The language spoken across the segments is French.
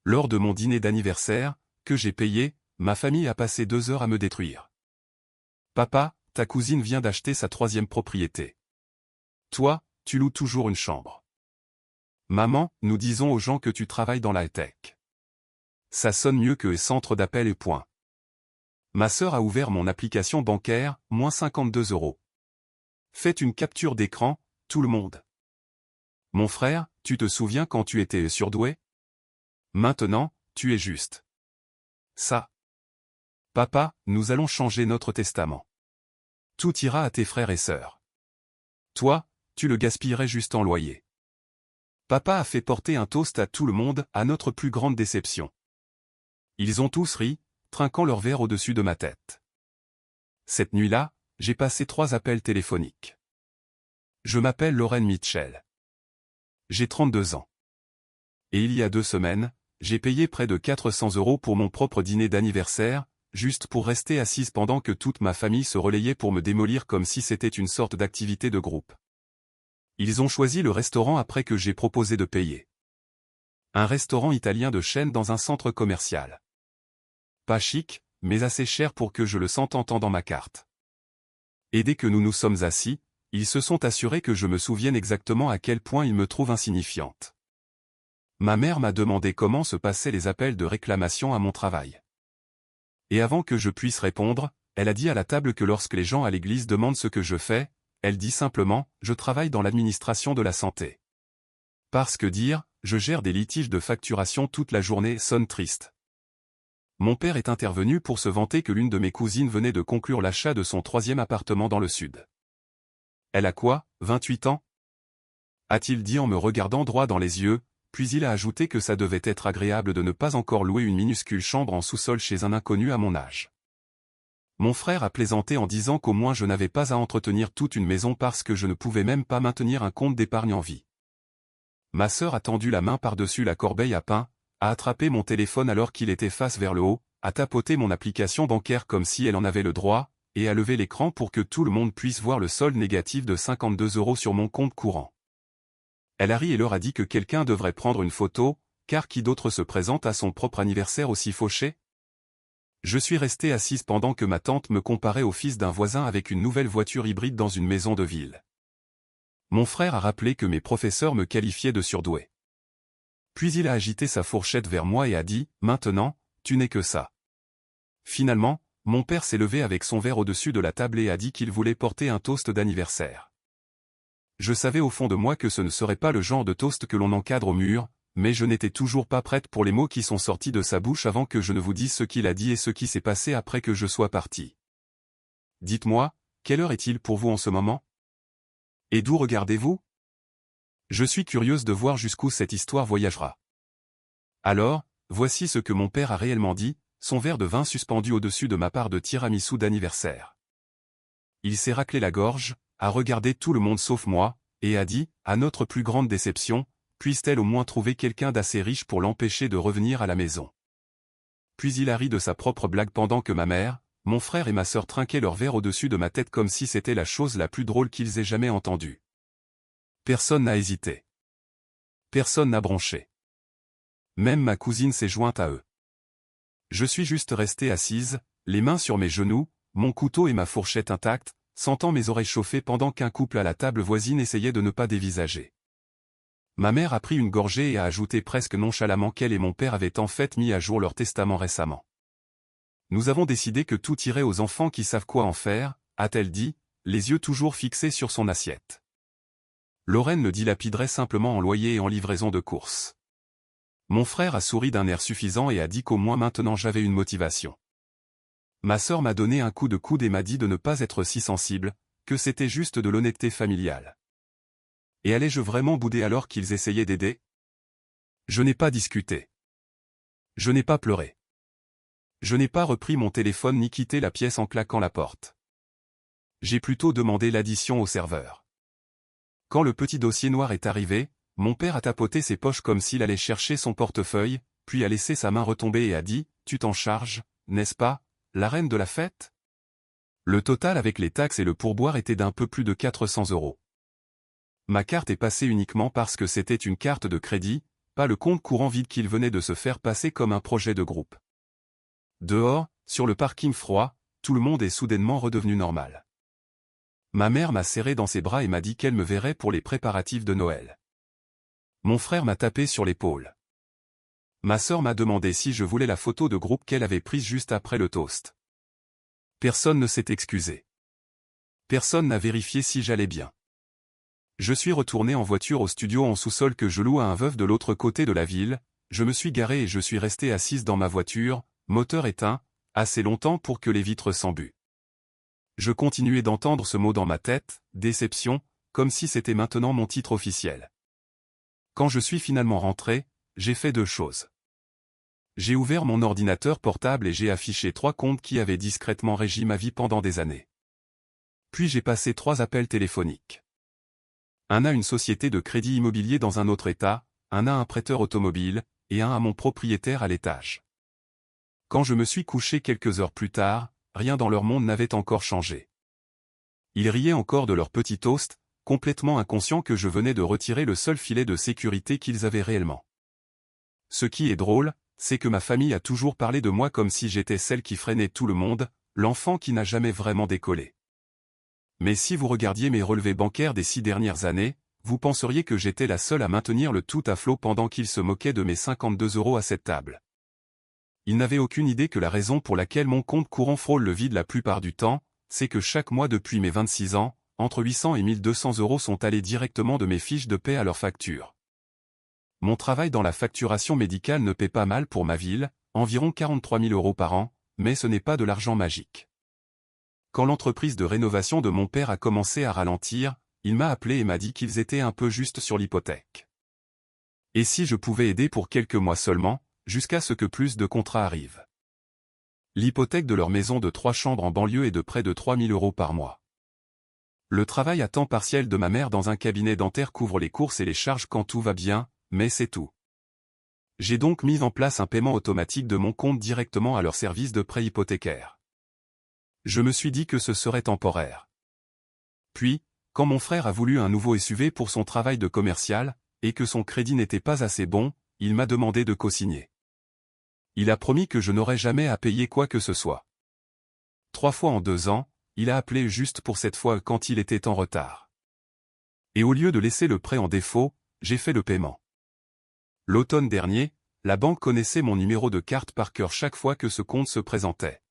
Lors de mon dîner d'anniversaire, que j'ai payé, ma famille a passé 2 heures à me détruire. Papa, ta cousine vient d'acheter sa 3e propriété. Toi, tu loues toujours une chambre. Maman, nous disons aux gens que tu travailles dans la high-tech. Ça sonne mieux que centre d'appel et point. Ma sœur a ouvert mon application bancaire, moins 52 euros. Faites une capture d'écran, tout le monde. Mon frère, tu te souviens quand tu étais surdoué? Maintenant, tu es juste. Ça. Papa, nous allons changer notre testament. Tout ira à tes frères et sœurs. Toi, tu le gaspillerais juste en loyer. Papa a fait porter un toast à tout le monde, à notre plus grande déception. Ils ont tous ri, trinquant leur verre au-dessus de ma tête. Cette nuit-là, j'ai passé 3 appels téléphoniques. Je m'appelle Lorraine Mitchell. J'ai 32 ans. Et il y a 2 semaines, j'ai payé près de 400 euros pour mon propre dîner d'anniversaire, juste pour rester assise pendant que toute ma famille se relayait pour me démolir comme si c'était une sorte d'activité de groupe. Ils ont choisi le restaurant après que j'ai proposé de payer. Un restaurant italien de chaîne dans un centre commercial. Pas chic, mais assez cher pour que je le sente en tendant ma carte. Et dès que nous nous sommes assis, ils se sont assurés que je me souvienne exactement à quel point ils me trouvent insignifiante. Ma mère m'a demandé comment se passaient les appels de réclamation à mon travail. Et avant que je puisse répondre, elle a dit à la table que lorsque les gens à l'église demandent ce que je fais, elle dit simplement « Je travaille dans l'administration de la santé ». Parce que dire « Je gère des litiges de facturation toute la journée » sonne triste. Mon père est intervenu pour se vanter que l'une de mes cousines venait de conclure l'achat de son 3e appartement dans le sud. Elle a quoi, 28 ans? A-t-il dit en me regardant droit dans les yeux, puis il a ajouté que ça devait être agréable de ne pas encore louer une minuscule chambre en sous-sol chez un inconnu à mon âge. Mon frère a plaisanté en disant qu'au moins je n'avais pas à entretenir toute une maison parce que je ne pouvais même pas maintenir un compte d'épargne en vie. Ma sœur a tendu la main par-dessus la corbeille à pain, a attrapé mon téléphone alors qu'il était face vers le haut, a tapoté mon application bancaire comme si elle en avait le droit, et a levé l'écran pour que tout le monde puisse voir le solde négatif de 52 euros sur mon compte courant. Elle a ri et leur a dit que quelqu'un devrait prendre une photo, car qui d'autre se présente à son propre anniversaire aussi fauché? Je suis restée assise pendant que ma tante me comparait au fils d'un voisin avec une nouvelle voiture hybride dans une maison de ville. Mon frère a rappelé que mes professeurs me qualifiaient de surdoué. Puis il a agité sa fourchette vers moi et a dit « Maintenant, tu n'es que ça ». Finalement, mon père s'est levé avec son verre au-dessus de la table et a dit qu'il voulait porter un toast d'anniversaire. Je savais au fond de moi que ce ne serait pas le genre de toast que l'on encadre au mur, mais je n'étais toujours pas prête pour les mots qui sont sortis de sa bouche avant que je ne vous dise ce qu'il a dit et ce qui s'est passé après que je sois parti. Dites-moi, quelle heure est-il pour vous en ce moment? Et d'où regardez-vous? Je suis curieuse de voir jusqu'où cette histoire voyagera. Alors, voici ce que mon père a réellement dit, son verre de vin suspendu au-dessus de ma part de tiramisu d'anniversaire. Il s'est raclé la gorge, a regardé tout le monde sauf moi, et a dit, à notre plus grande déception, puisse-t-elle au moins trouver quelqu'un d'assez riche pour l'empêcher de revenir à la maison. Puis il a ri de sa propre blague pendant que ma mère, mon frère et ma sœur trinquaient leur verre au-dessus de ma tête comme si c'était la chose la plus drôle qu'ils aient jamais entendue. Personne n'a hésité. Personne n'a bronché. Même ma cousine s'est jointe à eux. Je suis juste restée assise, les mains sur mes genoux, mon couteau et ma fourchette intacts, sentant mes oreilles chauffer pendant qu'un couple à la table voisine essayait de ne pas dévisager. Ma mère a pris une gorgée et a ajouté presque nonchalamment qu'elle et mon père avaient en fait mis à jour leur testament récemment. Nous avons décidé que tout irait aux enfants qui savent quoi en faire, a-t-elle dit, les yeux toujours fixés sur son assiette. Lorraine le dilapiderait simplement en loyer et en livraison de courses. Mon frère a souri d'un air suffisant et a dit qu'au moins maintenant j'avais une motivation. Ma sœur m'a donné un coup de coude et m'a dit de ne pas être si sensible, que c'était juste de l'honnêteté familiale. Et allais-je vraiment bouder alors qu'ils essayaient d'aider? Je n'ai pas discuté. Je n'ai pas pleuré. Je n'ai pas repris mon téléphone ni quitté la pièce en claquant la porte. J'ai plutôt demandé l'addition au serveur. Quand le petit dossier noir est arrivé, mon père a tapoté ses poches comme s'il allait chercher son portefeuille, puis a laissé sa main retomber et a dit « Tu t'en charges, n'est-ce pas, la reine de la fête ?» Le total avec les taxes et le pourboire était d'un peu plus de 400 euros. Ma carte est passée uniquement parce que c'était une carte de crédit, pas le compte courant vide qu'il venait de se faire passer comme un projet de groupe. Dehors, sur le parking froid, tout le monde est soudainement redevenu normal. Ma mère m'a serré dans ses bras et m'a dit qu'elle me verrait pour les préparatifs de Noël. Mon frère m'a tapé sur l'épaule. Ma sœur m'a demandé si je voulais la photo de groupe qu'elle avait prise juste après le toast. Personne ne s'est excusé. Personne n'a vérifié si j'allais bien. Je suis retourné en voiture au studio en sous-sol que je loue à un veuf de l'autre côté de la ville, je me suis garé et je suis resté assise dans ma voiture, moteur éteint, assez longtemps pour que les vitres s'embuent. Je continuais d'entendre ce mot dans ma tête, déception, comme si c'était maintenant mon titre officiel. Quand je suis finalement rentré, j'ai fait 2 choses. J'ai ouvert mon ordinateur portable et j'ai affiché 3 comptes qui avaient discrètement régi ma vie pendant des années. Puis j'ai passé 3 appels téléphoniques. Un à une société de crédit immobilier dans un autre État, un à un prêteur automobile, et un à mon propriétaire à l'étage. Quand je me suis couché quelques heures plus tard, rien dans leur monde n'avait encore changé. Ils riaient encore de leur petit toast, complètement inconscients que je venais de retirer le seul filet de sécurité qu'ils avaient réellement. Ce qui est drôle, c'est que ma famille a toujours parlé de moi comme si j'étais celle qui freinait tout le monde, l'enfant qui n'a jamais vraiment décollé. Mais si vous regardiez mes relevés bancaires des 6 dernières années, vous penseriez que j'étais la seule à maintenir le tout à flot pendant qu'ils se moquaient de mes 52 € à cette table. Ils n'avaient aucune idée que la raison pour laquelle mon compte courant frôle le vide la plupart du temps, c'est que chaque mois depuis mes 26 ans, entre 800 et 1200 € sont allés directement de mes fiches de paie à leurs factures. Mon travail dans la facturation médicale ne paie pas mal pour ma ville, environ 43 000 € par an, mais ce n'est pas de l'argent magique. Quand l'entreprise de rénovation de mon père a commencé à ralentir, il m'a appelé et m'a dit qu'ils étaient un peu justes sur l'hypothèque. Et si je pouvais aider pour quelques mois seulement, jusqu'à ce que plus de contrats arrivent. L'hypothèque de leur maison de 3 chambres en banlieue est de près de 3 000 € par mois. Le travail à temps partiel de ma mère dans un cabinet dentaire couvre les courses et les charges quand tout va bien, mais c'est tout. J'ai donc mis en place un paiement automatique de mon compte directement à leur service de prêt hypothécaire. Je me suis dit que ce serait temporaire. Puis, quand mon frère a voulu un nouveau SUV pour son travail de commercial, et que son crédit n'était pas assez bon, il m'a demandé de co-signer. Il a promis que je n'aurais jamais à payer quoi que ce soit. 3 fois en 2 ans, il a appelé juste pour cette fois quand il était en retard. Et au lieu de laisser le prêt en défaut, j'ai fait le paiement. L'automne dernier, la banque connaissait mon numéro de carte par cœur chaque fois que ce compte se présentait.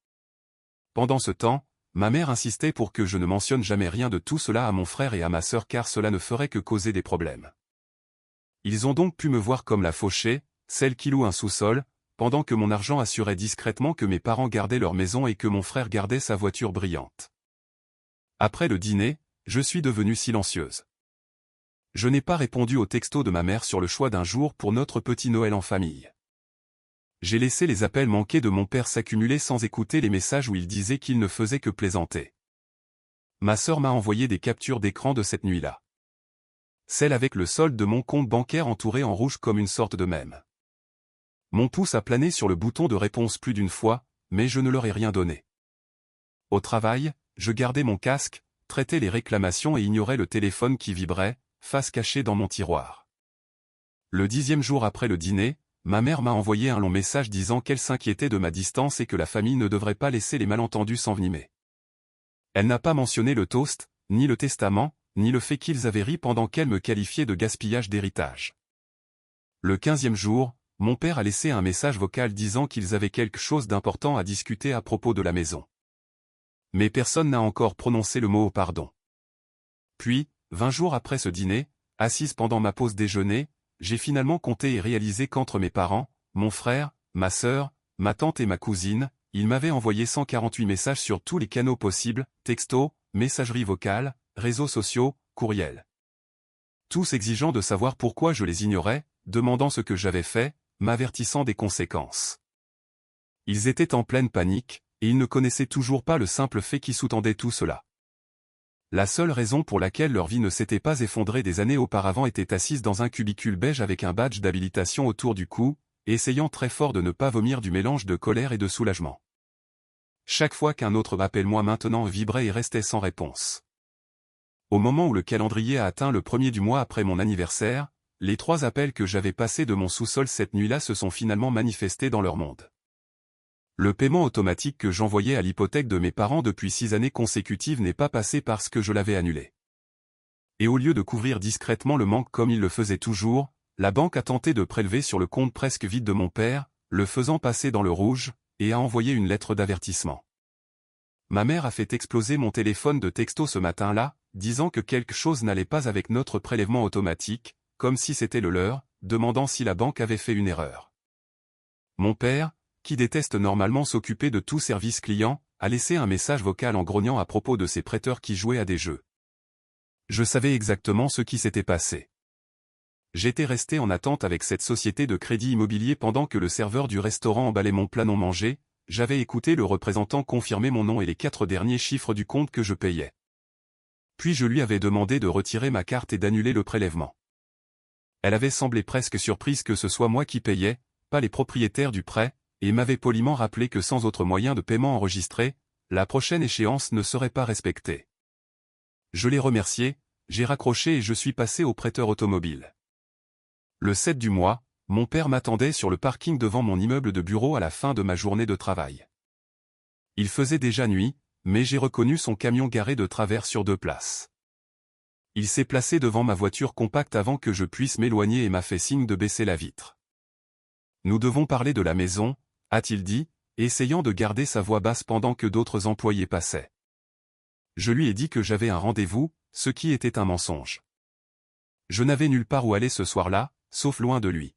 Pendant ce temps, ma mère insistait pour que je ne mentionne jamais rien de tout cela à mon frère et à ma sœur car cela ne ferait que causer des problèmes. Ils ont donc pu me voir comme la fauchée, celle qui loue un sous-sol, pendant que mon argent assurait discrètement que mes parents gardaient leur maison et que mon frère gardait sa voiture brillante. Après le dîner, je suis devenue silencieuse. Je n'ai pas répondu au texto de ma mère sur le choix d'un jour pour notre petit Noël en famille. J'ai laissé les appels manqués de mon père s'accumuler sans écouter les messages où il disait qu'il ne faisait que plaisanter. Ma sœur m'a envoyé des captures d'écran de cette nuit-là. Celle avec le solde de mon compte bancaire entouré en rouge comme une sorte de mème. Mon pouce a plané sur le bouton de réponse plus d'une fois, mais je ne leur ai rien donné. Au travail, je gardais mon casque, traitais les réclamations et ignorais le téléphone qui vibrait, face cachée dans mon tiroir. Le 10e jour après le dîner, ma mère m'a envoyé un long message disant qu'elle s'inquiétait de ma distance et que la famille ne devrait pas laisser les malentendus s'envenimer. Elle n'a pas mentionné le toast, ni le testament, ni le fait qu'ils avaient ri pendant qu'elle me qualifiait de gaspillage d'héritage. Le 15e jour, mon père a laissé un message vocal disant qu'ils avaient quelque chose d'important à discuter à propos de la maison. Mais personne n'a encore prononcé le mot pardon. Puis, 20 jours après ce dîner, assise pendant ma pause déjeuner, j'ai finalement compté et réalisé qu'entre mes parents, mon frère, ma sœur, ma tante et ma cousine, ils m'avaient envoyé 148 messages sur tous les canaux possibles, textos, messagerie vocale, réseaux sociaux, courriels. Tous exigeant de savoir pourquoi je les ignorais, demandant ce que j'avais fait, m'avertissant des conséquences. Ils étaient en pleine panique, et ils ne connaissaient toujours pas le simple fait qui sous-tendait tout cela. La seule raison pour laquelle leur vie ne s'était pas effondrée des années auparavant était assise dans un cubicule beige avec un badge d'habilitation autour du cou, essayant très fort de ne pas vomir du mélange de colère et de soulagement. Chaque fois qu'un autre appelle-moi maintenant vibrait et restait sans réponse. Au moment où le calendrier a atteint le 1er du mois après mon anniversaire, les 3 appels que j'avais passés de mon sous-sol cette nuit-là se sont finalement manifestés dans leur monde. Le paiement automatique que j'envoyais à l'hypothèque de mes parents depuis 6 années consécutives n'est pas passé parce que je l'avais annulé. Et au lieu de couvrir discrètement le manque comme il le faisait toujours, la banque a tenté de prélever sur le compte presque vide de mon père, le faisant passer dans le rouge, et a envoyé une lettre d'avertissement. Ma mère a fait exploser mon téléphone de texto ce matin-là, disant que quelque chose n'allait pas avec notre prélèvement automatique, comme si c'était le leur, demandant si la banque avait fait une erreur. Mon père, qui déteste normalement s'occuper de tout service client, a laissé un message vocal en grognant à propos de ses prêteurs qui jouaient à des jeux. Je savais exactement ce qui s'était passé. J'étais resté en attente avec cette société de crédit immobilier pendant que le serveur du restaurant emballait mon plat non mangé, j'avais écouté le représentant confirmer mon nom et les 4 derniers chiffres du compte que je payais. Puis je lui avais demandé de retirer ma carte et d'annuler le prélèvement. Elle avait semblé presque surprise que ce soit moi qui payais, pas les propriétaires du prêt, et m'avait poliment rappelé que sans autre moyen de paiement enregistré, la prochaine échéance ne serait pas respectée. Je l'ai remercié, j'ai raccroché et je suis passé au prêteur automobile. Le 7 du mois, mon père m'attendait sur le parking devant mon immeuble de bureau à la fin de ma journée de travail. Il faisait déjà nuit, mais j'ai reconnu son camion garé de travers sur 2 places. Il s'est placé devant ma voiture compacte avant que je puisse m'éloigner et m'a fait signe de baisser la vitre. Nous devons parler de la maison, a-t-il dit, essayant de garder sa voix basse pendant que d'autres employés passaient. Je lui ai dit que j'avais un rendez-vous, ce qui était un mensonge. Je n'avais nulle part où aller ce soir-là, sauf loin de lui.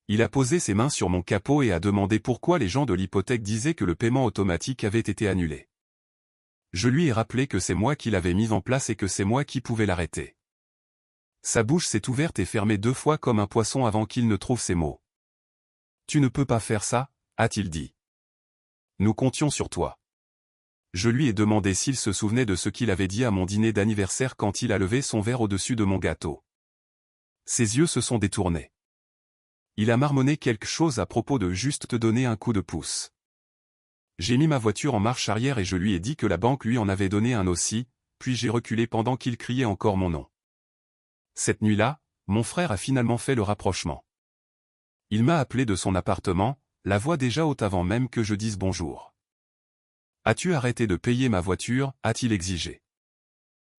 Il a posé ses mains sur mon capot et a demandé pourquoi les gens de l'hypothèque disaient que le paiement automatique avait été annulé. Je lui ai rappelé que c'est moi qui l'avais mis en place et que c'est moi qui pouvais l'arrêter. Sa bouche s'est ouverte et fermée 2 fois comme un poisson avant qu'il ne trouve ses mots. « Tu ne peux pas faire ça », a-t-il dit. « Nous comptions sur toi. » Je lui ai demandé s'il se souvenait de ce qu'il avait dit à mon dîner d'anniversaire quand il a levé son verre au-dessus de mon gâteau. Ses yeux se sont détournés. Il a marmonné quelque chose à propos de juste te donner un coup de pouce. J'ai mis ma voiture en marche arrière et je lui ai dit que la banque lui en avait donné un aussi, puis j'ai reculé pendant qu'il criait encore mon nom. Cette nuit-là, mon frère a finalement fait le rapprochement. Il m'a appelé de son appartement, la voix déjà haute avant même que je dise bonjour. « As-tu arrêté de payer ma voiture » a-t-il exigé.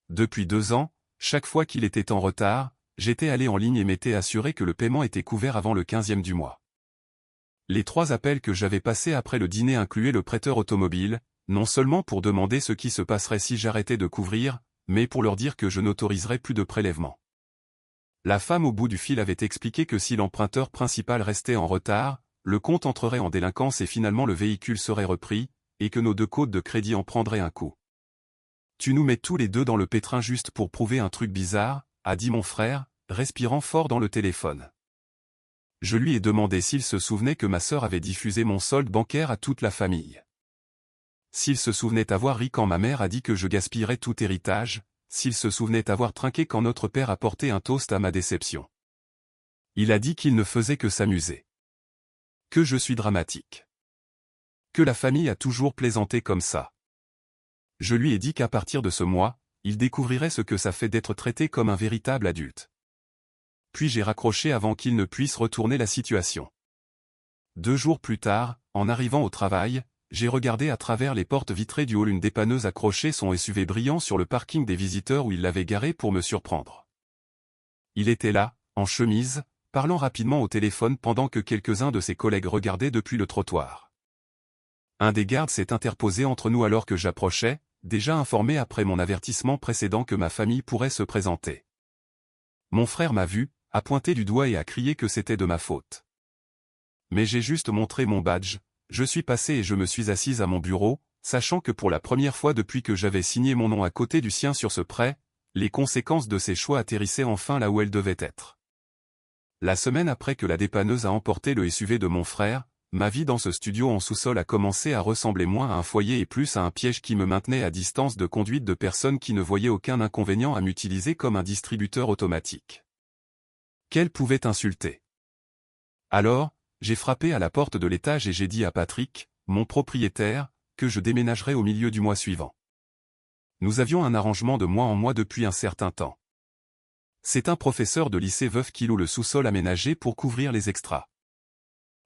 Depuis 2 ans, chaque fois qu'il était en retard, j'étais allé en ligne et m'étais assuré que le paiement était couvert avant le 15e du mois. Les 3 appels que j'avais passés après le dîner incluaient le prêteur automobile, non seulement pour demander ce qui se passerait si j'arrêtais de couvrir, mais pour leur dire que je n'autoriserais plus de prélèvement. La femme au bout du fil avait expliqué que si l'emprunteur principal restait en retard, le compte entrerait en délinquance et finalement le véhicule serait repris, et que nos 2 côtes de crédit en prendraient un coup. « Tu nous mets tous les 2 dans le pétrin juste pour prouver un truc bizarre », a dit mon frère, respirant fort dans le téléphone. Je lui ai demandé s'il se souvenait que ma sœur avait diffusé mon solde bancaire à toute la famille. S'il se souvenait avoir ri quand ma mère a dit que je gaspillerais tout héritage, s'il se souvenait avoir trinqué quand notre père a porté un toast à ma déception. Il a dit qu'il ne faisait que s'amuser. Que je suis dramatique. Que la famille a toujours plaisanté comme ça. Je lui ai dit qu'à partir de ce mois, il découvrirait ce que ça fait d'être traité comme un véritable adulte. Puis j'ai raccroché avant qu'il ne puisse retourner la situation. 2 jours plus tard, en arrivant au travail, j'ai regardé à travers les portes vitrées du hall une dépanneuse accrocher son SUV brillant sur le parking des visiteurs où il l'avait garé pour me surprendre. Il était là, en chemise, parlant rapidement au téléphone pendant que quelques-uns de ses collègues regardaient depuis le trottoir. Un des gardes s'est interposé entre nous alors que j'approchais, déjà informé après mon avertissement précédent que ma famille pourrait se présenter. Mon frère m'a vu, a pointé du doigt et a crié que c'était de ma faute. Mais j'ai juste montré mon badge, je suis passé et je me suis assise à mon bureau, sachant que pour la première fois depuis que j'avais signé mon nom à côté du sien sur ce prêt, les conséquences de ces choix atterrissaient enfin là où elles devaient être. La semaine après que la dépanneuse a emporté le SUV de mon frère, ma vie dans ce studio en sous-sol a commencé à ressembler moins à un foyer et plus à un piège qui me maintenait à distance de conduite de personnes qui ne voyaient aucun inconvénient à m'utiliser comme un distributeur automatique. Qu'elle pouvait insulter. Alors, j'ai frappé à la porte de l'étage et j'ai dit à Patrick, mon propriétaire, que je déménagerais au milieu du mois suivant. Nous avions un arrangement de mois en mois depuis un certain temps. C'est un professeur de lycée veuf qui loue le sous-sol aménagé pour couvrir les extras.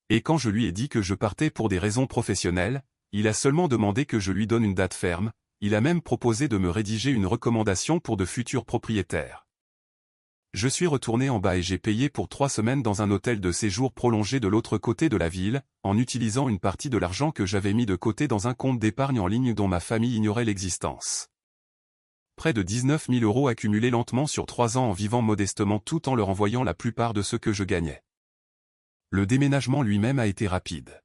Et quand je lui ai dit que je partais pour des raisons professionnelles, il a seulement demandé que je lui donne une date ferme, il a même proposé de me rédiger une recommandation pour de futurs propriétaires. Je suis retourné en bas et j'ai payé pour 3 semaines dans un hôtel de séjour prolongé de l'autre côté de la ville, en utilisant une partie de l'argent que j'avais mis de côté dans un compte d'épargne en ligne dont ma famille ignorait l'existence. Près de 19 000 € accumulés lentement sur 3 ans en vivant modestement tout en leur envoyant la plupart de ce que je gagnais. Le déménagement lui-même a été rapide.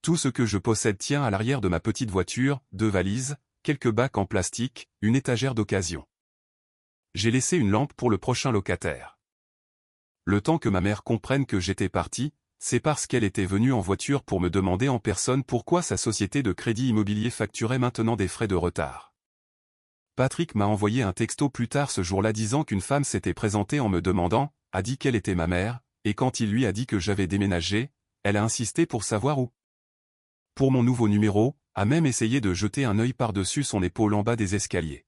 Tout ce que je possède tient à l'arrière de ma petite voiture, 2 valises, quelques bacs en plastique, une étagère d'occasion. J'ai laissé une lampe pour le prochain locataire. Le temps que ma mère comprenne que j'étais parti, c'est parce qu'elle était venue en voiture pour me demander en personne pourquoi sa société de crédit immobilier facturait maintenant des frais de retard. Patrick m'a envoyé un texto plus tard ce jour-là disant qu'une femme s'était présentée en me demandant, a dit qu'elle était ma mère, et quand il lui a dit que j'avais déménagé, elle a insisté pour savoir où. Pour mon nouveau numéro, a même essayé de jeter un œil par-dessus son épaule en bas des escaliers.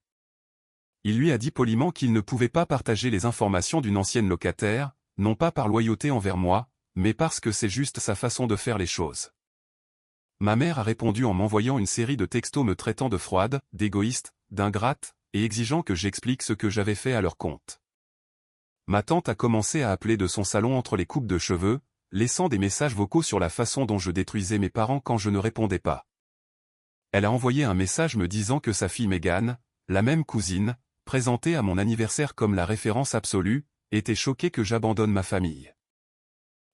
Il lui a dit poliment qu'il ne pouvait pas partager les informations d'une ancienne locataire, non pas par loyauté envers moi, mais parce que c'est juste sa façon de faire les choses. Ma mère a répondu en m'envoyant une série de textos me traitant de froide, d'égoïste, d'ingrate, et exigeant que j'explique ce que j'avais fait à leur compte. Ma tante a commencé à appeler de son salon entre les coupes de cheveux, laissant des messages vocaux sur la façon dont je détruisais mes parents quand je ne répondais pas. Elle a envoyé un message me disant que sa fille Megan, la même cousine, présentée à mon anniversaire comme la référence absolue, était choquée que j'abandonne ma famille.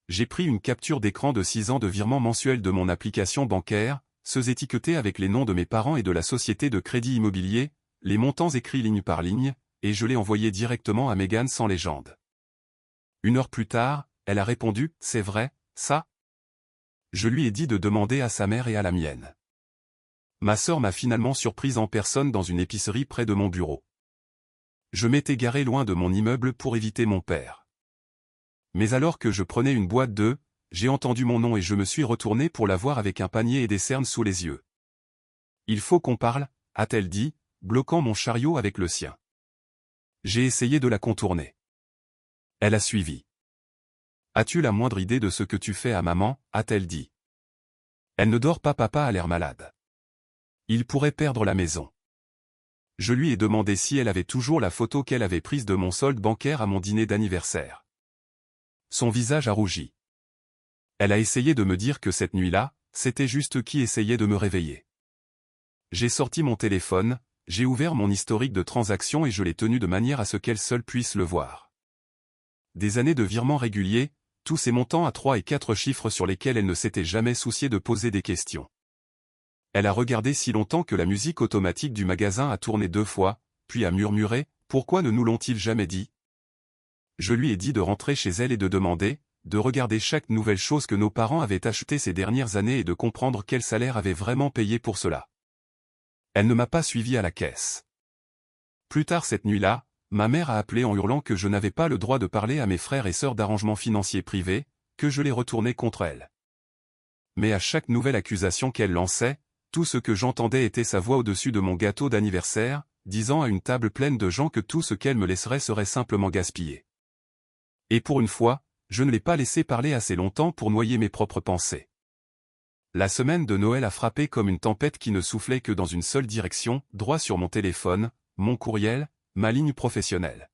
J'ai pris une capture d'écran de 6 ans de virement mensuel de mon application bancaire, ceux étiquetés avec les noms de mes parents et de la société de crédit immobilier, les montants écrits ligne par ligne, et je l'ai envoyé directement à Megan sans légende. 1 heure plus tard, elle a répondu, c'est vrai, ça? Je lui ai dit de demander à sa mère et à la mienne. Ma sœur m'a finalement surprise en personne dans une épicerie près de mon bureau. Je m'étais garé loin de mon immeuble pour éviter mon père. Mais alors que je prenais une boîte d'œufs, j'ai entendu mon nom et je me suis retourné pour la voir avec un panier et des cernes sous les yeux. Il faut qu'on parle, a-t-elle dit, bloquant mon chariot avec le sien. J'ai essayé de la contourner. Elle a suivi. As-tu la moindre idée de ce que tu fais à maman, a-t-elle dit. Elle ne dort pas, papa a l'air malade. Il pourrait perdre la maison. Je lui ai demandé si elle avait toujours la photo qu'elle avait prise de mon solde bancaire à mon dîner d'anniversaire. Son visage a rougi. Elle a essayé de me dire que cette nuit-là, c'était juste qui essayait de me réveiller. J'ai sorti mon téléphone, j'ai ouvert mon historique de transactions et je l'ai tenu de manière à ce qu'elle seule puisse le voir. Des années de virements réguliers, tous ces montants à 3 et 4 chiffres sur lesquels elle ne s'était jamais souciée de poser des questions. Elle a regardé si longtemps que la musique automatique du magasin a tourné 2 fois, puis a murmuré, pourquoi ne nous l'ont-ils jamais dit? Je lui ai dit de rentrer chez elle et de demander, de regarder chaque nouvelle chose que nos parents avaient achetée ces dernières années et de comprendre quel salaire avait vraiment payé pour cela. Elle ne m'a pas suivi à la caisse. Plus tard cette nuit-là, ma mère a appelé en hurlant que je n'avais pas le droit de parler à mes frères et sœurs d'arrangements financiers privés, que je les retournais contre elle. Mais à chaque nouvelle accusation qu'elle lançait, tout ce que j'entendais était sa voix au-dessus de mon gâteau d'anniversaire, disant à une table pleine de gens que tout ce qu'elle me laisserait serait simplement gaspillé. Et pour une fois, je ne l'ai pas laissé parler assez longtemps pour noyer mes propres pensées. La semaine de Noël a frappé comme une tempête qui ne soufflait que dans une seule direction, droit sur mon téléphone, mon courriel, ma ligne professionnelle.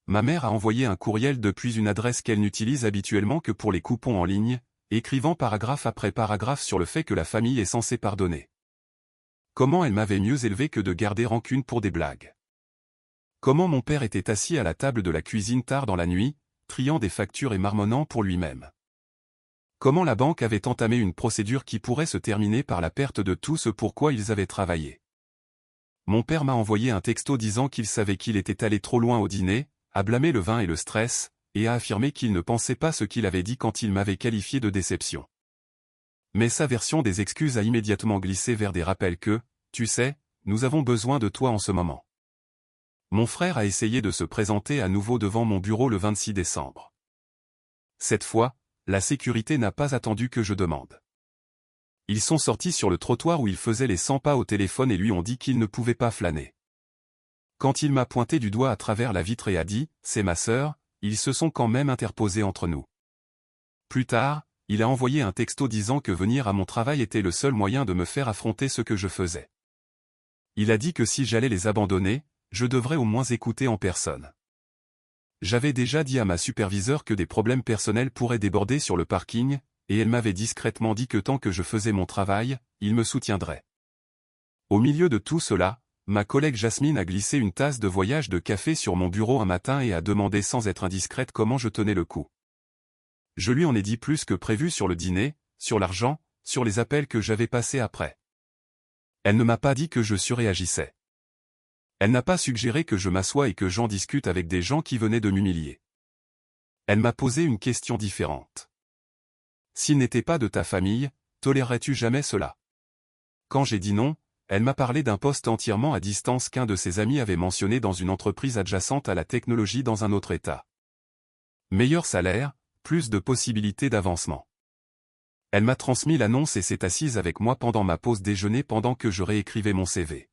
Ma mère a envoyé un courriel depuis une adresse qu'elle n'utilise habituellement que pour les coupons en ligne, écrivant paragraphe après paragraphe sur le fait que la famille est censée pardonner. Comment elle m'avait mieux élevé que de garder rancune pour des blagues. Comment mon père était assis à la table de la cuisine tard dans la nuit, triant des factures et marmonnant pour lui-même. Comment la banque avait entamé une procédure qui pourrait se terminer par la perte de tout ce pour quoi ils avaient travaillé. Mon père m'a envoyé un texto disant qu'il savait qu'il était allé trop loin au dîner, a blâmé le vin et le stress, et a affirmé qu'il ne pensait pas ce qu'il avait dit quand il m'avait qualifié de déception. Mais sa version des excuses a immédiatement glissé vers des rappels que, tu sais, nous avons besoin de toi en ce moment. Mon frère a essayé de se présenter à nouveau devant mon bureau le 26 décembre. Cette fois, la sécurité n'a pas attendu que je demande. Ils sont sortis sur le trottoir où il faisait les 100 pas au téléphone et lui ont dit qu'il ne pouvait pas flâner. Quand il m'a pointé du doigt à travers la vitre et a dit « c'est ma sœur », ils se sont quand même interposés entre nous. Plus tard, il a envoyé un texto disant que venir à mon travail était le seul moyen de me faire affronter ce que je faisais. Il a dit que si j'allais les abandonner, je devrais au moins écouter en personne. J'avais déjà dit à ma superviseure que des problèmes personnels pourraient déborder sur le parking, et elle m'avait discrètement dit que tant que je faisais mon travail, il me soutiendrait. Au milieu de tout cela, ma collègue Jasmine a glissé une tasse de voyage de café sur mon bureau un matin et a demandé sans être indiscrète comment je tenais le coup. Je lui en ai dit plus que prévu sur le dîner, sur l'argent, sur les appels que j'avais passés après. Elle ne m'a pas dit que je surréagissais. Elle n'a pas suggéré que je m'assoie et que j'en discute avec des gens qui venaient de m'humilier. Elle m'a posé une question différente. S'il n'était pas de ta famille, tolérerais-tu jamais cela? Quand j'ai dit non, elle m'a parlé d'un poste entièrement à distance qu'un de ses amis avait mentionné dans une entreprise adjacente à la technologie dans un autre État. Meilleur salaire, plus de possibilités d'avancement. Elle m'a transmis l'annonce et s'est assise avec moi pendant ma pause déjeuner pendant que je réécrivais mon CV.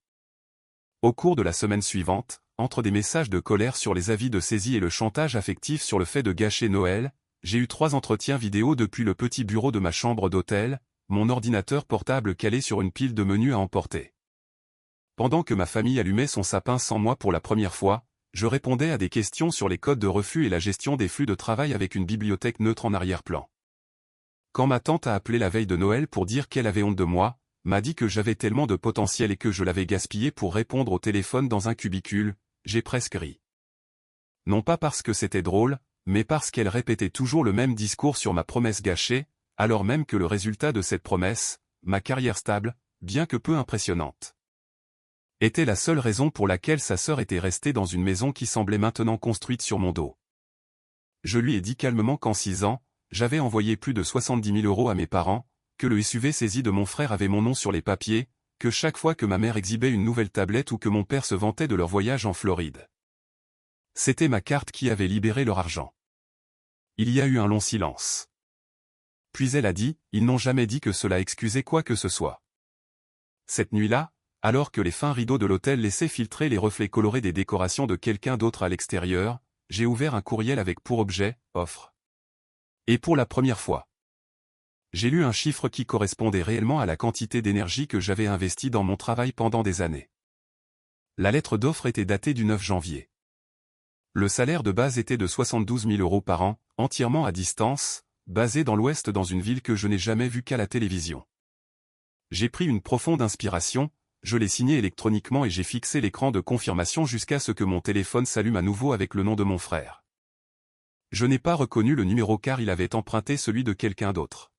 Au cours de la semaine suivante, entre des messages de colère sur les avis de saisie et le chantage affectif sur le fait de gâcher Noël, j'ai eu 3 entretiens vidéo depuis le petit bureau de ma chambre d'hôtel, mon ordinateur portable calé sur une pile de menus à emporter. Pendant que ma famille allumait son sapin sans moi pour la première fois, je répondais à des questions sur les codes de refus et la gestion des flux de travail avec une bibliothèque neutre en arrière-plan. Quand ma tante a appelé la veille de Noël pour dire qu'elle avait honte de moi, m'a dit que j'avais tellement de potentiel et que je l'avais gaspillé pour répondre au téléphone dans un cubicule, j'ai presque ri. Non pas parce que c'était drôle, mais parce qu'elle répétait toujours le même discours sur ma promesse gâchée, alors même que le résultat de cette promesse, ma carrière stable, bien que peu impressionnante, était la seule raison pour laquelle sa sœur était restée dans une maison qui semblait maintenant construite sur mon dos. Je lui ai dit calmement qu'en 6 ans, j'avais envoyé plus de 70 000 € à mes parents, que le SUV saisi de mon frère avait mon nom sur les papiers, que chaque fois que ma mère exhibait une nouvelle tablette ou que mon père se vantait de leur voyage en Floride, c'était ma carte qui avait libéré leur argent. Il y a eu un long silence. Puis elle a dit, ils n'ont jamais dit que cela excusait quoi que ce soit. Cette nuit-là, alors que les fins rideaux de l'hôtel laissaient filtrer les reflets colorés des décorations de quelqu'un d'autre à l'extérieur, j'ai ouvert un courriel avec pour objet « offre ». Et pour la première fois, j'ai lu un chiffre qui correspondait réellement à la quantité d'énergie que j'avais investie dans mon travail pendant des années. La lettre d'offre était datée du 9 janvier. Le salaire de base était de 72 000 € par an, entièrement à distance, basé dans l'Ouest dans une ville que je n'ai jamais vue qu'à la télévision. J'ai pris une profonde inspiration, je l'ai signé électroniquement et j'ai fixé l'écran de confirmation jusqu'à ce que mon téléphone s'allume à nouveau avec le nom de mon frère. Je n'ai pas reconnu le numéro car il avait emprunté celui de quelqu'un d'autre.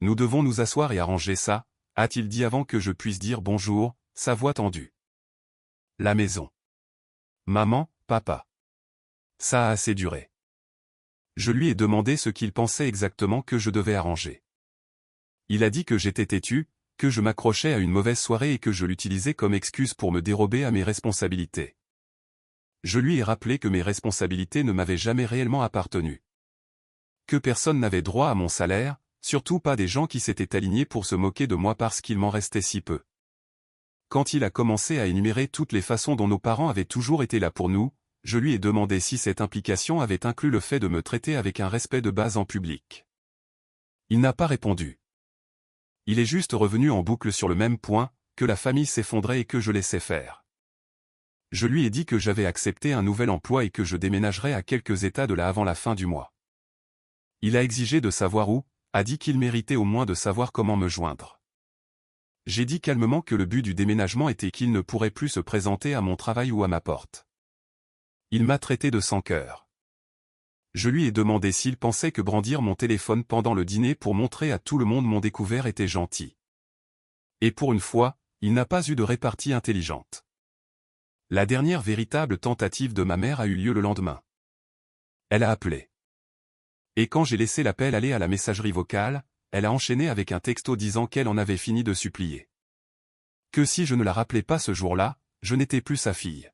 Nous devons nous asseoir et arranger ça, a-t-il dit avant que je puisse dire bonjour, sa voix tendue. La maison. Maman, papa. Ça a assez duré. Je lui ai demandé ce qu'il pensait exactement que je devais arranger. Il a dit que j'étais têtu, que je m'accrochais à une mauvaise soirée et que je l'utilisais comme excuse pour me dérober à mes responsabilités. Je lui ai rappelé que mes responsabilités ne m'avaient jamais réellement appartenu. Que personne n'avait droit à mon salaire, surtout pas des gens qui s'étaient alignés pour se moquer de moi parce qu'il m'en restait si peu. Quand il a commencé à énumérer toutes les façons dont nos parents avaient toujours été là pour nous, je lui ai demandé si cette implication avait inclus le fait de me traiter avec un respect de base en public. Il n'a pas répondu. Il est juste revenu en boucle sur le même point, que la famille s'effondrait et que je laissais faire. Je lui ai dit que j'avais accepté un nouvel emploi et que je déménagerais à quelques états de là avant la fin du mois. Il a exigé de savoir où, a dit qu'il méritait au moins de savoir comment me joindre. J'ai dit calmement que le but du déménagement était qu'il ne pourrait plus se présenter à mon travail ou à ma porte. Il m'a traité de sans cœur. Je lui ai demandé s'il pensait que brandir mon téléphone pendant le dîner pour montrer à tout le monde mon découvert était gentil. Et pour une fois, il n'a pas eu de répartie intelligente. La dernière véritable tentative de ma mère a eu lieu le lendemain. Elle a appelé. Et quand j'ai laissé l'appel aller à la messagerie vocale, elle a enchaîné avec un texto disant qu'elle en avait fini de supplier. Que si je ne la rappelais pas ce jour-là, je n'étais plus sa fille.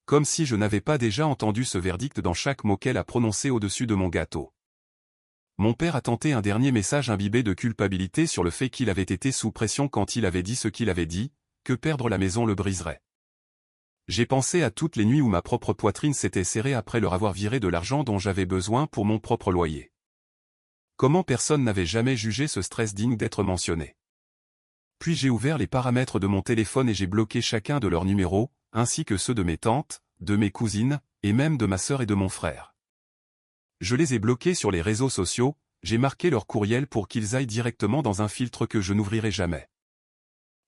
Comme si je n'avais pas déjà entendu ce verdict dans chaque mot qu'elle a prononcé au-dessus de mon gâteau. Mon père a tenté un dernier message imbibé de culpabilité sur le fait qu'il avait été sous pression quand il avait dit ce qu'il avait dit, que perdre la maison le briserait. J'ai pensé à toutes les nuits où ma propre poitrine s'était serrée après leur avoir viré de l'argent dont j'avais besoin pour mon propre loyer. Comment personne n'avait jamais jugé ce stress digne d'être mentionné? Puis j'ai ouvert les paramètres de mon téléphone et j'ai bloqué chacun de leurs numéros, ainsi que ceux de mes tantes, de mes cousines, et même de ma sœur et de mon frère. Je les ai bloqués sur les réseaux sociaux, j'ai marqué leur courriel pour qu'ils aillent directement dans un filtre que je n'ouvrirai jamais.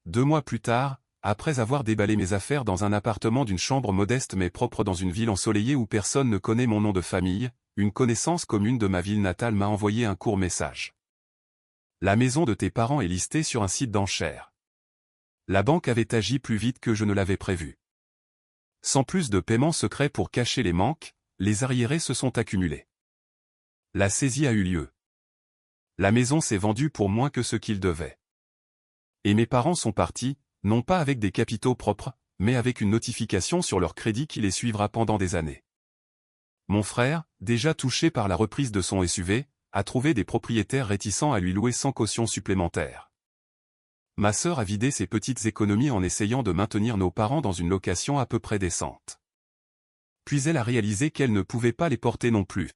2 mois plus tard, après avoir déballé mes affaires dans un appartement d'une chambre modeste mais propre dans une ville ensoleillée où personne ne connaît mon nom de famille, une connaissance commune de ma ville natale m'a envoyé un court message. La maison de tes parents est listée sur un site d'enchères. La banque avait agi plus vite que je ne l'avais prévu. Sans plus de paiement secret pour cacher les manques, les arriérés se sont accumulés. La saisie a eu lieu. La maison s'est vendue pour moins que ce qu'ils devaient. Et mes parents sont partis, non pas avec des capitaux propres, mais avec une notification sur leur crédit qui les suivra pendant des années. Mon frère, déjà touché par la reprise de son SUV, a trouvé des propriétaires réticents à lui louer sans caution supplémentaire. Ma sœur a vidé ses petites économies en essayant de maintenir nos parents dans une location à peu près décente. Puis elle a réalisé qu'elle ne pouvait pas les porter non plus.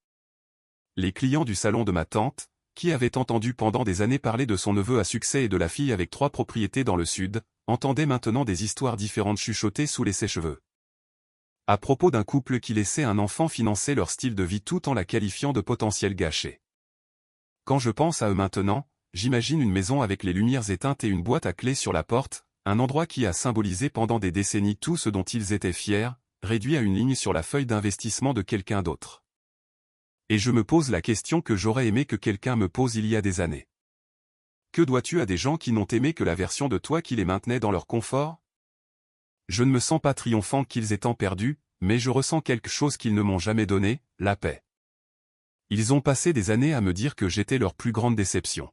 Les clients du salon de ma tante, qui avaient entendu pendant des années parler de son neveu à succès et de la fille avec 3 propriétés dans le sud, entendaient maintenant des histoires différentes chuchotées sous les sèche-cheveux. À propos d'un couple qui laissait un enfant financer leur style de vie tout en la qualifiant de potentiel gâché. Quand je pense à eux maintenant, j'imagine une maison avec les lumières éteintes et une boîte à clés sur la porte, un endroit qui a symbolisé pendant des décennies tout ce dont ils étaient fiers, réduit à une ligne sur la feuille d'investissement de quelqu'un d'autre. Et je me pose la question que j'aurais aimé que quelqu'un me pose il y a des années. Que dois-tu à des gens qui n'ont aimé que la version de toi qui les maintenait dans leur confort? Je ne me sens pas triomphant qu'ils aient tant perdu, mais je ressens quelque chose qu'ils ne m'ont jamais donné, la paix. Ils ont passé des années à me dire que j'étais leur plus grande déception.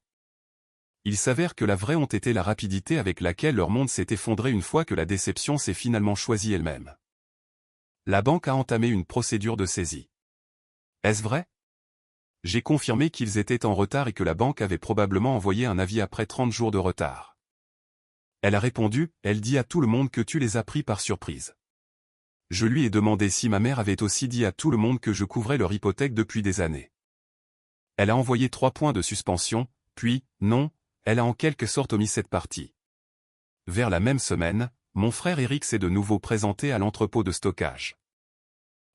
Il s'avère que la vraie honte était la rapidité avec laquelle leur monde s'est effondré une fois que la déception s'est finalement choisie elle-même. La banque a entamé une procédure de saisie. Est-ce vrai? J'ai confirmé qu'ils étaient en retard et que la banque avait probablement envoyé un avis après 30 jours de retard. Elle a répondu, elle dit à tout le monde que tu les as pris par surprise. Je lui ai demandé si ma mère avait aussi dit à tout le monde que je couvrais leur hypothèque depuis des années. Elle a envoyé 3 points de suspension, puis, non, elle a en quelque sorte omis cette partie. Vers la même semaine, mon frère Eric s'est de nouveau présenté à l'entrepôt de stockage.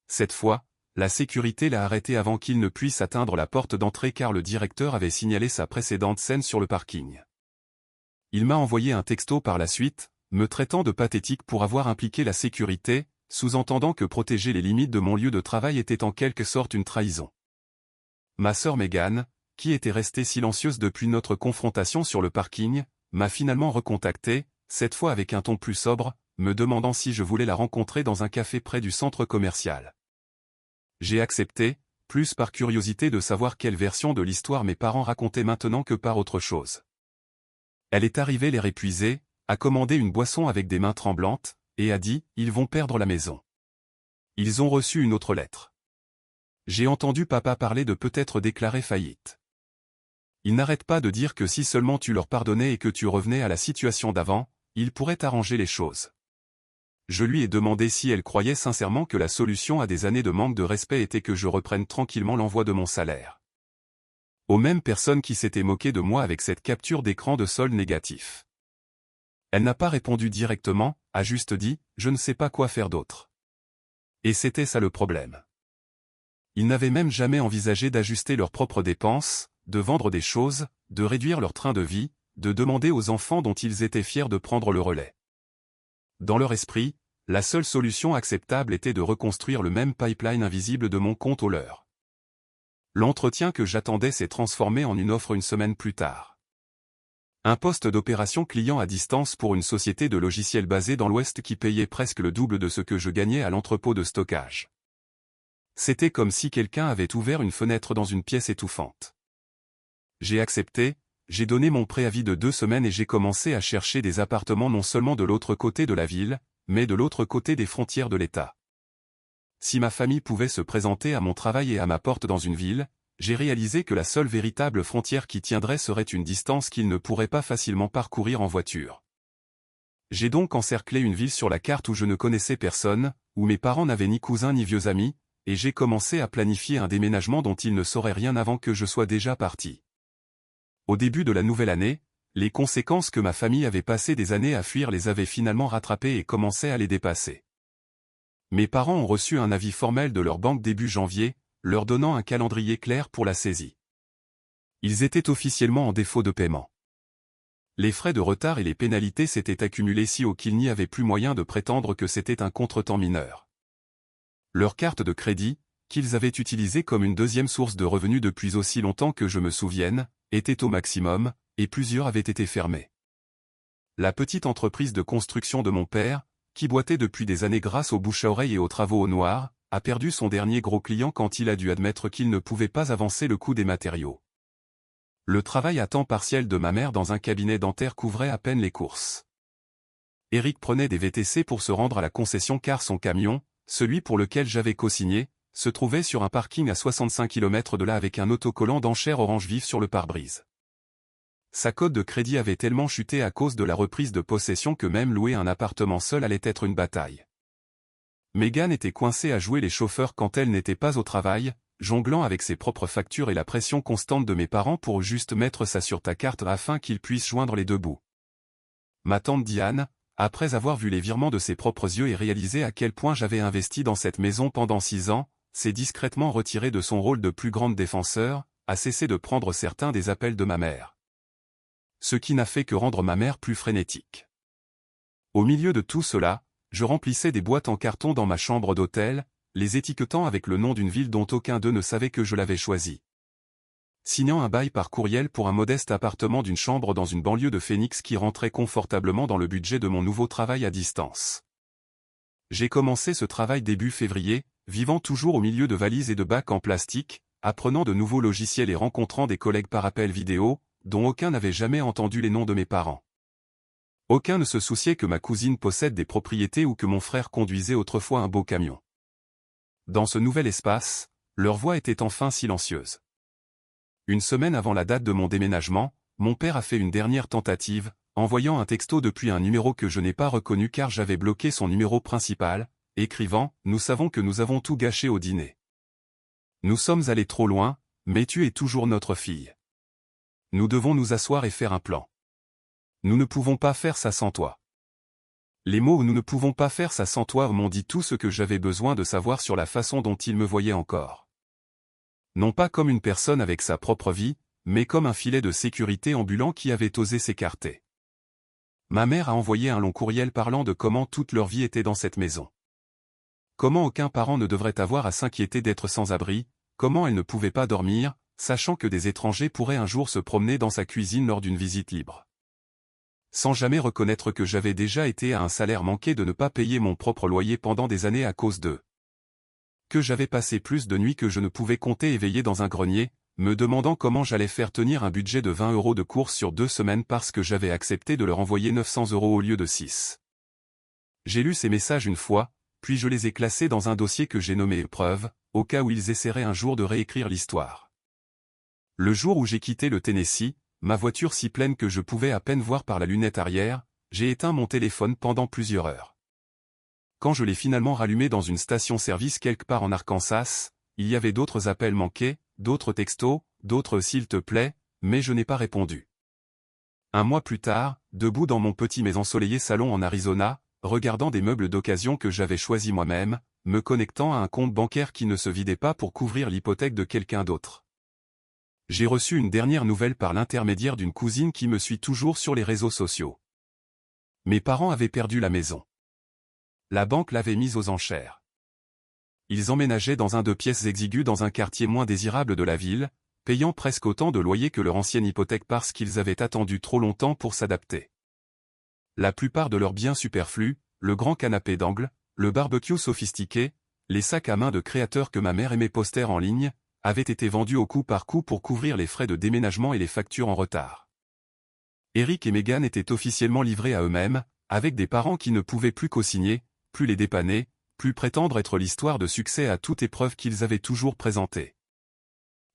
Cette fois, la sécurité l'a arrêté avant qu'il ne puisse atteindre la porte d'entrée car le directeur avait signalé sa précédente scène sur le parking. Il m'a envoyé un texto par la suite, me traitant de pathétique pour avoir impliqué la sécurité, sous-entendant que protéger les limites de mon lieu de travail était en quelque sorte une trahison. Ma sœur Megan, qui était restée silencieuse depuis notre confrontation sur le parking, m'a finalement recontacté, cette fois avec un ton plus sobre, me demandant si je voulais la rencontrer dans un café près du centre commercial. J'ai accepté, plus par curiosité de savoir quelle version de l'histoire mes parents racontaient maintenant que par autre chose. Elle est arrivée l'air épuisée, a commandé une boisson avec des mains tremblantes, et a dit « Ils vont perdre la maison ». Ils ont reçu une autre lettre. J'ai entendu papa parler de peut-être déclarer faillite. Il n'arrête pas de dire que si seulement tu leur pardonnais et que tu revenais à la situation d'avant, ils pourraient arranger les choses. Je lui ai demandé si elle croyait sincèrement que la solution à des années de manque de respect était que je reprenne tranquillement l'envoi de mon salaire. Aux mêmes personnes qui s'étaient moquées de moi avec cette capture d'écran de solde négatif. Elle n'a pas répondu directement, a juste dit « Je ne sais pas quoi faire d'autre ». Et c'était ça le problème. Ils n'avaient même jamais envisagé d'ajuster leurs propres dépenses, de vendre des choses, de réduire leur train de vie, de demander aux enfants dont ils étaient fiers de prendre le relais. Dans leur esprit, la seule solution acceptable était de reconstruire le même pipeline invisible de mon compte au leur. L'entretien que j'attendais s'est transformé en une offre une semaine plus tard. Un poste d'opération client à distance pour une société de logiciels basée dans l'Ouest qui payait presque le double de ce que je gagnais à l'entrepôt de stockage. C'était comme si quelqu'un avait ouvert une fenêtre dans une pièce étouffante. J'ai accepté, j'ai donné mon préavis de 2 semaines et j'ai commencé à chercher des appartements non seulement de l'autre côté de la ville, mais de l'autre côté des frontières de l'État. Si ma famille pouvait se présenter à mon travail et à ma porte dans une ville, j'ai réalisé que la seule véritable frontière qui tiendrait serait une distance qu'ils ne pourraient pas facilement parcourir en voiture. J'ai donc encerclé une ville sur la carte où je ne connaissais personne, où mes parents n'avaient ni cousins ni vieux amis, et j'ai commencé à planifier un déménagement dont ils ne sauraient rien avant que je sois déjà parti. Au début de la nouvelle année, les conséquences que ma famille avait passé des années à fuir les avaient finalement rattrapées et commençaient à les dépasser. Mes parents ont reçu un avis formel de leur banque début janvier, leur donnant un calendrier clair pour la saisie. Ils étaient officiellement en défaut de paiement. Les frais de retard et les pénalités s'étaient accumulés si haut qu'il n'y avait plus moyen de prétendre que c'était un contretemps mineur. Leur carte de crédit, qu'ils avaient utilisée comme une deuxième source de revenus depuis aussi longtemps que je me souvienne, était au maximum, et plusieurs avaient été fermées. La petite entreprise de construction de mon père, qui boitait depuis des années grâce aux bouche à oreille et aux travaux au noir, a perdu son dernier gros client quand il a dû admettre qu'il ne pouvait pas avancer le coût des matériaux. Le travail à temps partiel de ma mère dans un cabinet dentaire couvrait à peine les courses. Eric prenait des VTC pour se rendre à la concession car son camion, celui pour lequel j'avais co-signé, se trouvait sur un parking à 65 km de là avec un autocollant d'enchères orange vif sur le pare-brise. Sa cote de crédit avait tellement chuté à cause de la reprise de possession que même louer un appartement seul allait être une bataille. Megan était coincée à jouer les chauffeurs quand elle n'était pas au travail, jonglant avec ses propres factures et la pression constante de mes parents pour juste mettre ça sur ta carte afin qu'ils puissent joindre les deux bouts. Ma tante Diane, après avoir vu les virements de ses propres yeux et réalisé à quel point j'avais investi dans cette maison pendant 6 ans, s'est discrètement retirée de son rôle de plus grande défenseur, a cessé de prendre certains des appels de ma mère. Ce qui n'a fait que rendre ma mère plus frénétique. Au milieu de tout cela, je remplissais des boîtes en carton dans ma chambre d'hôtel, les étiquetant avec le nom d'une ville dont aucun d'eux ne savait que je l'avais choisie. Signant un bail par courriel pour un modeste appartement d'une chambre dans une banlieue de Phoenix qui rentrait confortablement dans le budget de mon nouveau travail à distance. J'ai commencé ce travail début février, vivant toujours au milieu de valises et de bacs en plastique, apprenant de nouveaux logiciels et rencontrant des collègues par appel vidéo, dont aucun n'avait jamais entendu les noms de mes parents. Aucun ne se souciait que ma cousine possède des propriétés ou que mon frère conduisait autrefois un beau camion. Dans ce nouvel espace, leur voix était enfin silencieuse. Une semaine avant la date de mon déménagement, mon père a fait une dernière tentative, envoyant un texto depuis un numéro que je n'ai pas reconnu car j'avais bloqué son numéro principal, écrivant « Nous savons que nous avons tout gâché au dîner. Nous sommes allés trop loin, mais tu es toujours notre fille. Nous devons nous asseoir et faire un plan. Nous ne pouvons pas faire ça sans toi. » Les mots « nous ne pouvons pas faire ça sans toi » m'ont dit tout ce que j'avais besoin de savoir sur la façon dont il me voyait encore. Non pas comme une personne avec sa propre vie, mais comme un filet de sécurité ambulant qui avait osé s'écarter. Ma mère a envoyé un long courriel parlant de comment toute leur vie était dans cette maison. Comment aucun parent ne devrait avoir à s'inquiéter d'être sans abri, comment elle ne pouvait pas dormir, sachant que des étrangers pourraient un jour se promener dans sa cuisine lors d'une visite libre. Sans jamais reconnaître que j'avais déjà été à un salaire manqué de ne pas payer mon propre loyer pendant des années à cause d'eux. Que j'avais passé plus de nuits que je ne pouvais compter éveillé dans un grenier, me demandant comment j'allais faire tenir un budget de 20 € de course sur 2 semaines parce que j'avais accepté de leur envoyer 900 € au lieu de 6. J'ai lu ces messages une fois, puis je les ai classés dans un dossier que j'ai nommé épreuve, au cas où ils essaieraient un jour de réécrire l'histoire. Le jour où j'ai quitté le Tennessee, ma voiture si pleine que je pouvais à peine voir par la lunette arrière, j'ai éteint mon téléphone pendant plusieurs heures. Quand je l'ai finalement rallumé dans une station-service quelque part en Arkansas, il y avait d'autres appels manqués, d'autres textos, d'autres s'il te plaît, mais je n'ai pas répondu. Un mois plus tard, debout dans mon petit mais ensoleillé salon en Arizona, regardant des meubles d'occasion que j'avais choisis moi-même, me connectant à un compte bancaire qui ne se vidait pas pour couvrir l'hypothèque de quelqu'un d'autre. J'ai reçu une dernière nouvelle par l'intermédiaire d'une cousine qui me suit toujours sur les réseaux sociaux. Mes parents avaient perdu la maison. La banque l'avait mise aux enchères. Ils emménageaient dans un 2 pièces exigu dans un quartier moins désirable de la ville, payant presque autant de loyer que leur ancienne hypothèque parce qu'ils avaient attendu trop longtemps pour s'adapter. La plupart de leurs biens superflus, le grand canapé d'angle, le barbecue sophistiqué, les sacs à main de créateurs que ma mère aimait poster en ligne, avaient été vendus au coup par coup pour couvrir les frais de déménagement et les factures en retard. Eric et Megan étaient officiellement livrés à eux-mêmes, avec des parents qui ne pouvaient plus co-signer, plus les dépanner, plus prétendre être l'histoire de succès à toute épreuve qu'ils avaient toujours présentée.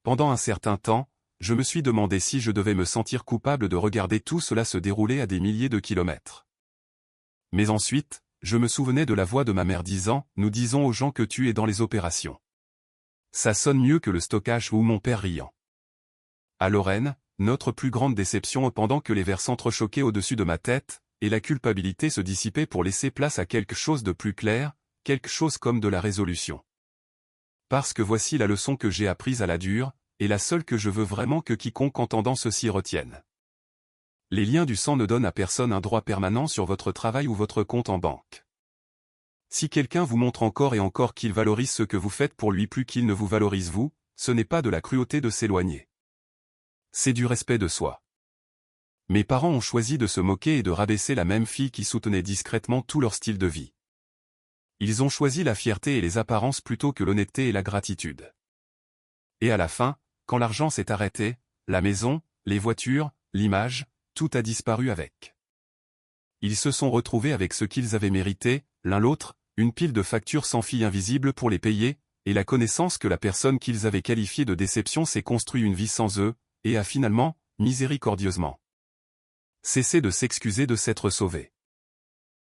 Pendant un certain temps, je me suis demandé si je devais me sentir coupable de regarder tout cela se dérouler à des milliers de kilomètres. Mais ensuite, je me souvenais de la voix de ma mère disant « Nous disons aux gens que tu es dans les opérations. » Ça sonne mieux que le stockage ou mon père riant. À Lorraine, notre plus grande déception pendant que les vers s'entrechoquaient au-dessus de ma tête, et la culpabilité se dissipait pour laisser place à quelque chose de plus clair, quelque chose comme de la résolution. Parce que voici la leçon que j'ai apprise à la dure, et la seule que je veux vraiment que quiconque entendant ceci retienne. Les liens du sang ne donnent à personne un droit permanent sur votre travail ou votre compte en banque. Si quelqu'un vous montre encore et encore qu'il valorise ce que vous faites pour lui plus qu'il ne vous valorise vous, ce n'est pas de la cruauté de s'éloigner. C'est du respect de soi. Mes parents ont choisi de se moquer et de rabaisser la même fille qui soutenait discrètement tout leur style de vie. Ils ont choisi la fierté et les apparences plutôt que l'honnêteté et la gratitude. Et à la fin, quand l'argent s'est arrêté, la maison, les voitures, l'image, tout a disparu avec. Ils se sont retrouvés avec ce qu'ils avaient mérité, l'un l'autre, une pile de factures sans fil invisible pour les payer, et la connaissance que la personne qu'ils avaient qualifiée de déception s'est construit une vie sans eux, et a finalement, miséricordieusement, cessé de s'excuser de s'être sauvé.